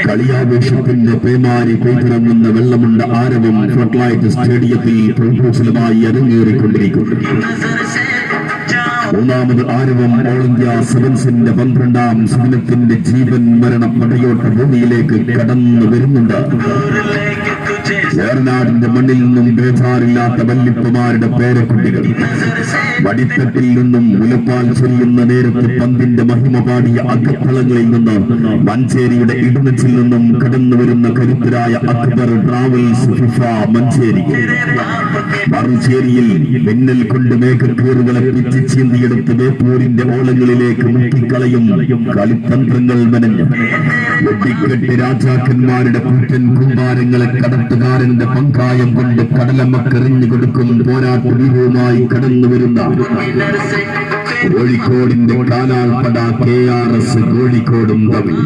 കളിയാവേശത്തിന്റെ പേമാരി പെയ്തിറങ്ങുന്ന വെള്ളമുണ്ട ആരവം ഫ്ലഡ്ലൈറ്റ് സ്റ്റേഡിയത്തിൽ പ്രകോശലമായി അരങ്ങേറിക്കൊണ്ടിരിക്കുന്നു. മൂന്നാമത് ആരവം ഓൾ ഇന്ത്യ സെവൻസിന്റെ 12ാം സുദിനത്തിന്റെ ജീവൻ മരണ പടയോട്ട ഭൂമിയിലേക്ക് കടന്നു വരുന്നുണ്ട്. ഏറനാടിന്റെ മണ്ണിൽ നിന്നും ബേജാറില്ലാത്ത വല്ലിപ്പമാരുടെ പേരക്കുട്ടികൾ വടിത്തട്ടിൽ നിന്നും മുലപ്പാൽ ചൊരിയുന്ന നേരത്ത് പന്തിന്റെ മഹിമ പാടിയ അകത്തളങ്ങളിൽ നിന്ന് മഞ്ചേരിയുടെ ഇടനെച്ചിൽ നിന്നും കടന്നു വരുന്ന കരുത്തരായ അക്ബർ ട്രാവൽസ് ഫിഫ മഞ്ചേരി. മറുചേരിയിൽ മിന്നൽ കൊണ്ട് മേഘക്കീറുകളെ പിച്ച് ചീന്തിയെടുത്ത് വേപ്പൂരിന്റെ ഓളങ്ങളിലേക്ക് മുക്കിക്കളയും കളിത്തന്ത്രങ്ങൾ മെനഞ്ഞ് വെട്ടിക്കെട്ട് രാജാക്കന്മാരുടെ കൂറ്റൻ കുമ്പാരങ്ങളെ കടത്തുകാരന്റെ പങ്കായം കൊണ്ട് കടലമ്മക്കെറിഞ്ഞു കൊടുക്കും പോരാട്ട വ്യൂഹവുമായി കടന്നു വരുന്ന കോഴിക്കോടിന്റെ കാലാൾപ്പട KRS കോഴിക്കോടും തമ്മിൽ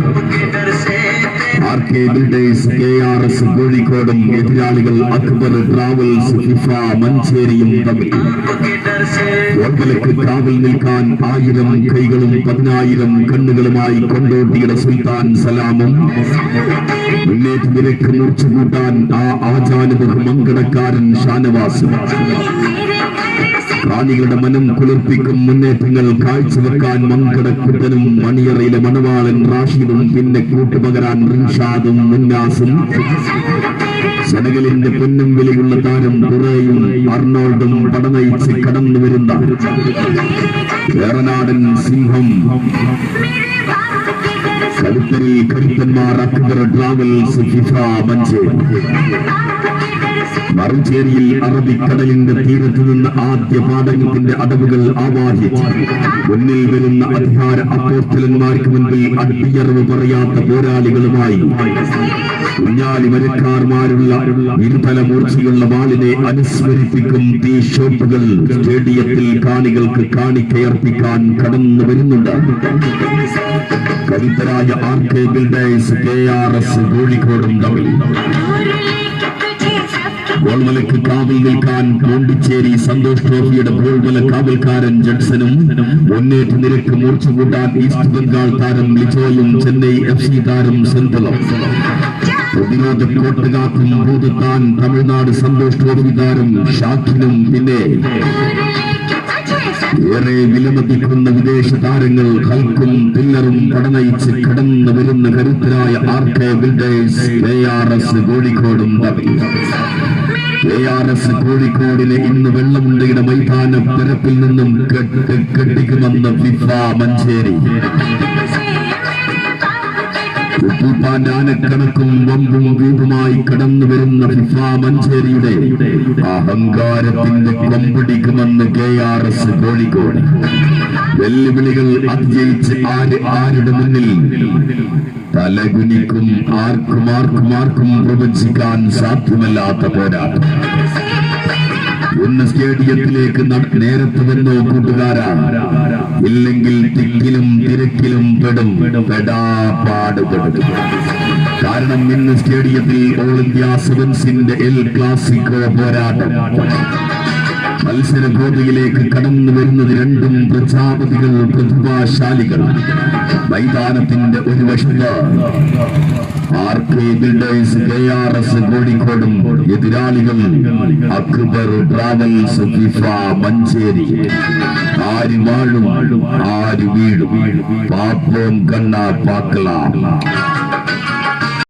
RK ബിൽഡേഴ്സ് KRS കോഴിക്കോടും എതിരാളികൾ അക്ബർ ട്രാവൽസ് ഫിഫ മഞ്ചേരിയും തമ്മിൽ ഗോൾവലക്ക് കാവൽ നിൽക്കാൻ 1000 കൈകളും 10000 കണ്ണുകളുമായി കൊണ്ടോട്ടിയുടെ സുൽത്താൻ സലാമും മുന്നേറ്റ നിരക്ക് മൂർച്ചകൂട്ടാൻ ആ ആചാനുബഹു മങ്കടക്കാരൻ ഷാനവാസും റാണികളുടെ മനം കുളിർപ്പിക്കും മുന്നേറ്റങ്ങൾ കാഴ്ചവെക്കാൻ മങ്കടക്കുട്ടനും മണിയറയിലെ മണവാളൻ റാഷിദും പിന്നെ കൂട്ടുപകരാൻ റിൻഷാദും മുന്നാസും സെനഗലിന്റെ പൊന്നും വിലയുള്ള താരം ഖുറയും അർണോൾഡും പടനയിച്ച് കടന്നു വരുന്ന ഏറനാടൻ സിംഹം കരുത്തരിൽ കരുത്തന്മാർ അക്ബർ ട്രാവൽസ് ഫിഫ മഞ്ചേരി. മറുചേരിയിൽ അറബിക്കടലിന്റെ തീരത്ത് നിന്ന് ആദ്യ പാടകത്തിന്റെ അടവുകൾ ആവാഹിച്ച് മുന്നിൽ വരുന്ന അധികാര അപ്പോസ്തലന്മാർക്ക് മുൻപിൽ അടിയറവ് പറയാത്ത പോരാളികളുമായി കുഞ്ഞാലി മരക്കാർമാരുള്ള ഇരുതല മൂർച്ചയുള്ള വാളിനെ അനുസ്മരിപ്പിക്കും തീ ഷോപ്പുകൾ സ്റ്റേഡിയത്തിൽ കാണികൾക്ക് കാണിക്കയർപ്പിക്കാൻ കടന്നു വരുന്നുണ്ട്. കരുത്തരായ RK ബിൽഡേഴ്സ് KRS കോഴിക്കോടും തമ്മിൽ ഗോൾവലക്ക് കാവൽ നിൽക്കാൻ പോണ്ടിച്ചേരി സന്തോഷ് ട്രോഫിയുടെ ഗോൾവല കാവൽക്കാരൻ ജഡ്സനും മുന്നേറ്റ നിരക്ക് മൂർച്ച കൂട്ടാൻ ഈസ്റ്റ് ബംഗാൾ താരം ലിജോയും ചെന്നൈ FC താരം സെന്തലും പ്രതിരോധ കോട്ടുകാക്കും ഭൂതത്താൻ തമിഴ്നാട് സന്തോഷ് ട്രോഫി താരം ഷാഖിനും പിന്നെ ഏറെ വിലമതിക്കുന്ന വിദേശ താരങ്ങൾ ഹൽക്കും പില്ലറും പടനയിച്ച് കടന്നു വരുന്ന കരുത്തരായ RK ബിൽഡേഴ്സ് KRS കോഴിക്കോടും തമ്മിൽ. KRS കോഴിക്കോടിനെ ഇന്ന് വെള്ളമുണ്ടയുടെ മൈതാന പരപ്പിൽ നിന്നും കെട്ടിക്കുമെന്ന് ഫിഫ മഞ്ചേരി. ഉപ്പൂപ്പാന്റെ ആനക്കണക്കും വമ്പും വീപുമായി കടന്നു വരുന്ന ഫിഫ മഞ്ചേരിയുടെ അഹങ്കാരത്തിന്റെ കൊമ്പടിക്കുമെന്ന് KRS കോഴിക്കോട്. വെല്ലുവിളികൾ അതിജയിച്ച് ആരുടെ മുന്നിൽ തലകുനിക്കും ആർക്കും പ്രവചിക്കാൻ സാധ്യമല്ലാത്ത പോരാട്ടം. ഇന്ന് സ്റ്റേഡിയത്തിലേക്ക് നേരത്തെ വന്നോ കൂട്ടുകാരാ, ഇല്ലെങ്കിൽ തിക്കിലും തിരക്കിലും പാടുപെടും. കാരണം ഇന്ന് സ്റ്റേഡിയത്തിൽ ഓൾ ഇന്ത്യ സെവൻസിന്റെ എൽ ക്ലാസിക്കോ പോരാട്ടം. മത്സരഗോതയിലേക്ക് കടന്നു വരുന്നത് രണ്ടും പ്രജാപതികൾ, പ്രതിഭാശാലികൾ. മൈതാനത്തിന്റെ ഒരു വശത്ത് RK ബിൽഡേഴ്സ് KRS കോഴിക്കോടും എതിരാളികൾ അക്ബർ ട്രാവൽസ് ഫിഫ മഞ്ചേരി. ആര് വാഴും ആര് വീഴും പാപ്പോം കണ്ണാ പാക്കലാം.